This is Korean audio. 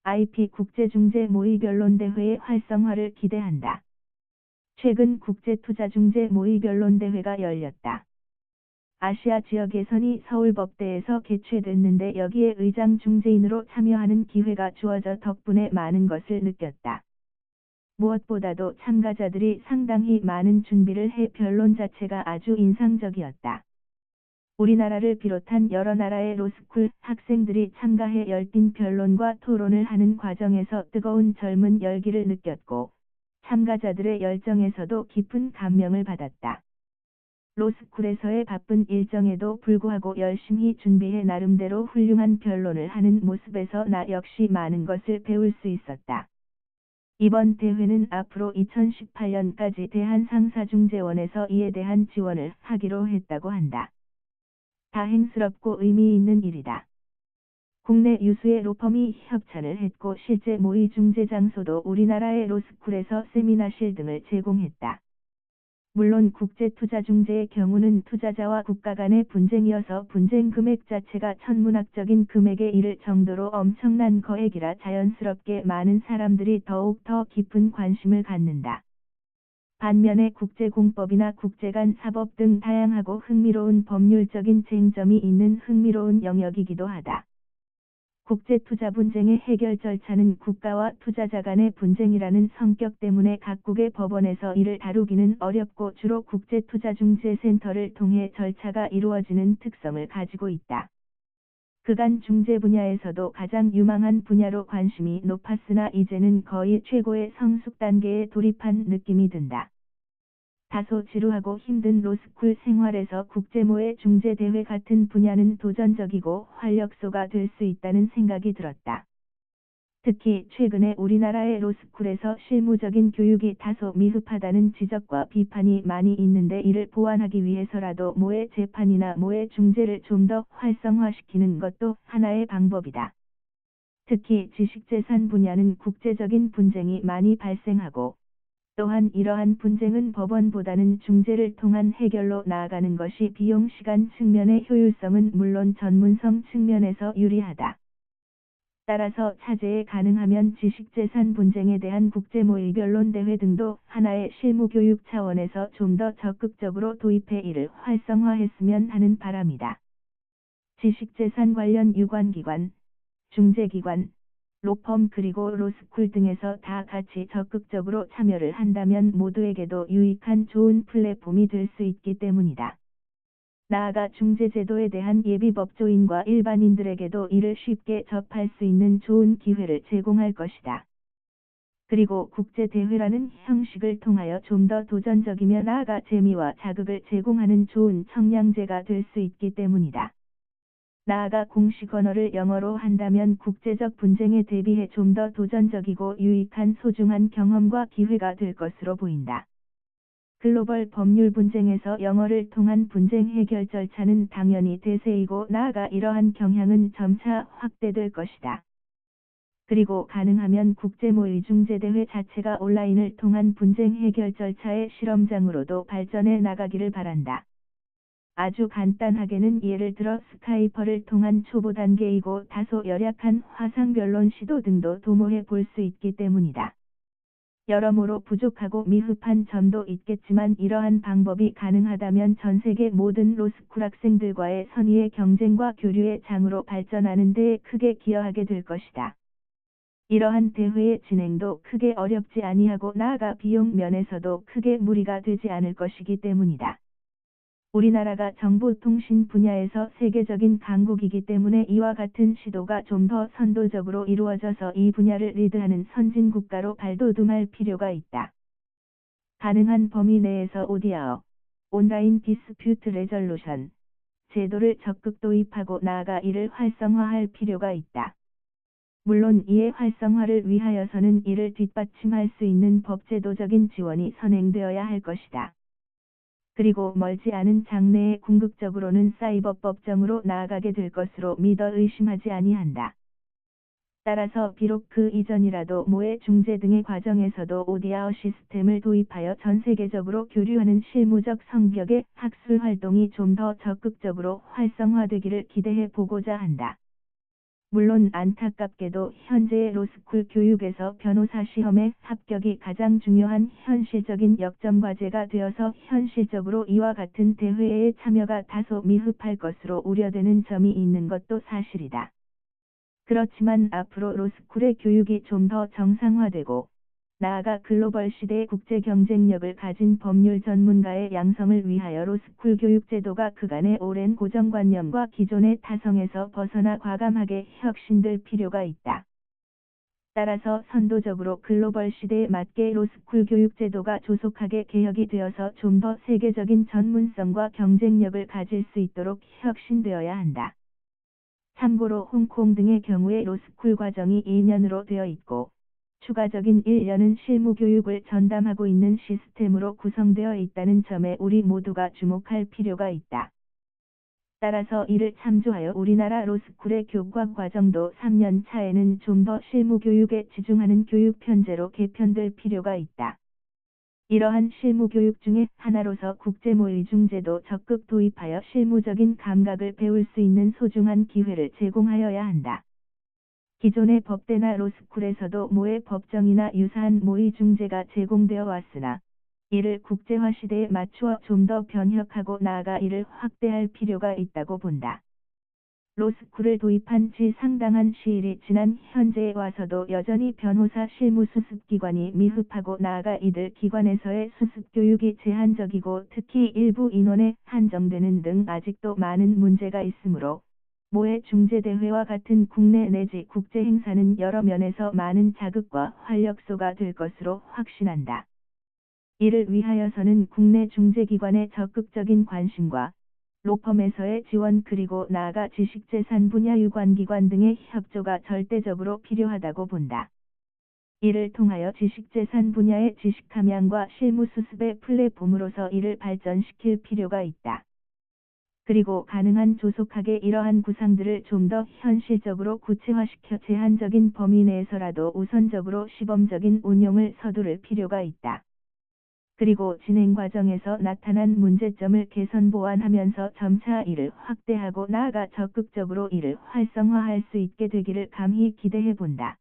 IP 국제중재모의변론대회의 활성화를 기대한다. 최근 국제투자중재모의변론대회가 열렸다. 아시아 지역 예선이 서울법대에서 개최됐는데 여기에 의장 중재인으로 참여하는 기회가 주어져 덕분에 많은 것을 느꼈다. 무엇보다도 참가자들이 상당히 많은 준비를 해 변론 자체가 아주 인상적이었다. 우리나라를 비롯한 여러 나라의 로스쿨 학생들이 참가해 열띤 변론과 토론을 하는 과정에서 뜨거운 젊은 열기를 느꼈고, 참가자들의 열정에서도 깊은 감명을 받았다. 로스쿨에서의 바쁜 일정에도 불구하고 열심히 준비해 나름대로 훌륭한 변론을 하는 모습에서 나 역시 많은 것을 배울 수 있었다. 이번 대회는 앞으로 2018년까지 대한상사중재원에서 이에 대한 지원을 하기로 했다고 한다. 다행스럽고 의미 있는 일이다. 국내 유수의 로펌이 협찬을 했고 실제 모의 중재 장소도 우리나라의 로스쿨에서 세미나실 등을 제공했다. 물론 국제투자중재의 경우는 투자자와 국가 간의 분쟁이어서 분쟁 금액 자체가 천문학적인 금액에 이를 정도로 엄청난 거액이라 자연스럽게 많은 사람들이 더욱 더 깊은 관심을 갖는다. 반면에 국제공법이나 국제간 사법 등 다양하고 흥미로운 법률적인 쟁점이 있는 흥미로운 영역이기도 하다. 국제투자 분쟁의 해결 절차는 국가와 투자자 간의 분쟁이라는 성격 때문에 각국의 법원에서 이를 다루기는 어렵고 주로 국제투자중재센터를 통해 절차가 이루어지는 특성을 가지고 있다. 그간 중재 분야에서도 가장 유망한 분야로 관심이 높았으나 이제는 거의 최고의 성숙 단계에 돌입한 느낌이 든다. 다소 지루하고 힘든 로스쿨 생활에서 국제모의 중재대회 같은 분야는 도전적이고 활력소가 될 수 있다는 생각이 들었다. 특히 최근에 우리나라의 로스쿨에서 실무적인 교육이 다소 미흡하다는 지적과 비판이 많이 있는데 이를 보완하기 위해서라도 모의 재판이나 모의 중재를 좀 더 활성화시키는 것도 하나의 방법이다. 특히 지식재산 분야는 국제적인 분쟁이 많이 발생하고 또한 이러한 분쟁은 법원보다는 중재를 통한 해결로 나아가는 것이 비용 시간 측면의 효율성은 물론 전문성 측면에서 유리하다. 따라서 차제에 가능하면 지식재산 분쟁에 대한 국제모의변론대회 등도 하나의 실무교육 차원에서 좀 더 적극적으로 도입해 이를 활성화했으면 하는 바람이다. 지식재산 관련 유관기관, 중재기관, 로펌 그리고 로스쿨 등에서 다 같이 적극적으로 참여를 한다면 모두에게도 유익한 좋은 플랫폼이 될 수 있기 때문이다. 나아가 중재제도에 대한 예비 법조인과 일반인들에게도 이를 쉽게 접할 수 있는 좋은 기회를 제공할 것이다. 그리고 국제대회라는 형식을 통하여 좀 더 도전적이며 나아가 재미와 자극을 제공하는 좋은 청량제가 될 수 있기 때문이다. 나아가 공식 언어를 영어로 한다면 국제적 분쟁에 대비해 좀 더 도전적이고 유익한 소중한 경험과 기회가 될 것으로 보인다. 글로벌 법률 분쟁에서 영어를 통한 분쟁 해결 절차는 당연히 대세이고 나아가 이러한 경향은 점차 확대될 것이다. 그리고 가능하면 국제모의 중재대회 자체가 온라인을 통한 분쟁 해결 절차의 실험장으로도 발전해 나가기를 바란다. 아주 간단하게는 예를 들어 스카이퍼를 통한 초보 단계이고 다소 열약한 화상변론 시도 등도 도모해 볼 수 있기 때문이다. 여러모로 부족하고 미흡한 점도 있겠지만 이러한 방법이 가능하다면 전 세계 모든 로스쿨 학생들과의 선의의 경쟁과 교류의 장으로 발전하는 데에 크게 기여하게 될 것이다. 이러한 대회의 진행도 크게 어렵지 아니하고 나아가 비용 면에서도 크게 무리가 되지 않을 것이기 때문이다. 우리나라가 정보통신 분야에서 세계적인 강국이기 때문에 이와 같은 시도가 좀 더 선도적으로 이루어져서 이 분야를 리드하는 선진국가로 발돋움할 필요가 있다. 가능한 범위 내에서 ODR, 온라인 디스퓨트 레졸루션 제도를 적극 도입하고 나아가 이를 활성화할 필요가 있다. 물론 이의 활성화를 위하여서는 이를 뒷받침할 수 있는 법제도적인 지원이 선행되어야 할 것이다. 그리고 멀지 않은 장래에 궁극적으로는 사이버법정으로 나아가게 될 것으로 믿어 의심하지 아니한다. 따라서 비록 그 이전이라도 모의 중재 등의 과정에서도 ODR 시스템을 도입하여 전 세계적으로 교류하는 실무적 성격의 학술 활동이 좀 더 적극적으로 활성화되기를 기대해 보고자 한다. 물론 안타깝게도 현재의 로스쿨 교육에서 변호사 시험의 합격이 가장 중요한 현실적인 역점 과제가 되어서 현실적으로 이와 같은 대회에 참여가 다소 미흡할 것으로 우려되는 점이 있는 것도 사실이다. 그렇지만 앞으로 로스쿨의 교육이 좀 더 정상화되고 나아가 글로벌 시대의 국제 경쟁력을 가진 법률 전문가의 양성을 위하여 로스쿨 교육 제도가 그간의 오랜 고정관념과 기존의 타성에서 벗어나 과감하게 혁신될 필요가 있다. 따라서 선도적으로 글로벌 시대에 맞게 로스쿨 교육 제도가 조속하게 개혁이 되어서 좀 더 세계적인 전문성과 경쟁력을 가질 수 있도록 혁신되어야 한다. 참고로 홍콩 등의 경우에 로스쿨 과정이 2년으로 되어 있고 추가적인 1년은 실무 교육을 전담하고 있는 시스템으로 구성되어 있다는 점에 우리 모두가 주목할 필요가 있다. 따라서 이를 참조하여 우리나라 로스쿨의 교과 과정도 3년 차에는 좀 더 실무 교육에 치중하는 교육 편제로 개편될 필요가 있다. 이러한 실무 교육 중에 하나로서 국제 모의 중재도 적극 도입하여 실무적인 감각을 배울 수 있는 소중한 기회를 제공하여야 한다. 기존의 법대나 로스쿨에서도 모의 법정이나 유사한 모의 중재가 제공되어 왔으나 이를 국제화 시대에 맞추어 좀 더 변혁하고 나아가 이를 확대할 필요가 있다고 본다. 로스쿨을 도입한 지 상당한 시일이 지난 현재에 와서도 여전히 변호사 실무 수습기관이 미흡하고 나아가 이들 기관에서의 수습교육이 제한적이고 특히 일부 인원에 한정되는 등 아직도 많은 문제가 있으므로 모의 중재대회와 같은 국내 내지 국제 행사는 여러 면에서 많은 자극과 활력소가 될 것으로 확신한다. 이를 위하여서는 국내 중재기관의 적극적인 관심과 로펌에서의 지원 그리고 나아가 지식재산 분야 유관기관 등의 협조가 절대적으로 필요하다고 본다. 이를 통하여 지식재산 분야의 지식함양과 실무수습의 플랫폼으로서 이를 발전시킬 필요가 있다. 그리고 가능한 조속하게 이러한 구상들을 좀 더 현실적으로 구체화시켜 제한적인 범위 내에서라도 우선적으로 시범적인 운용을 서두를 필요가 있다. 그리고 진행 과정에서 나타난 문제점을 개선 보완하면서 점차 이를 확대하고 나아가 적극적으로 이를 활성화할 수 있게 되기를 감히 기대해 본다.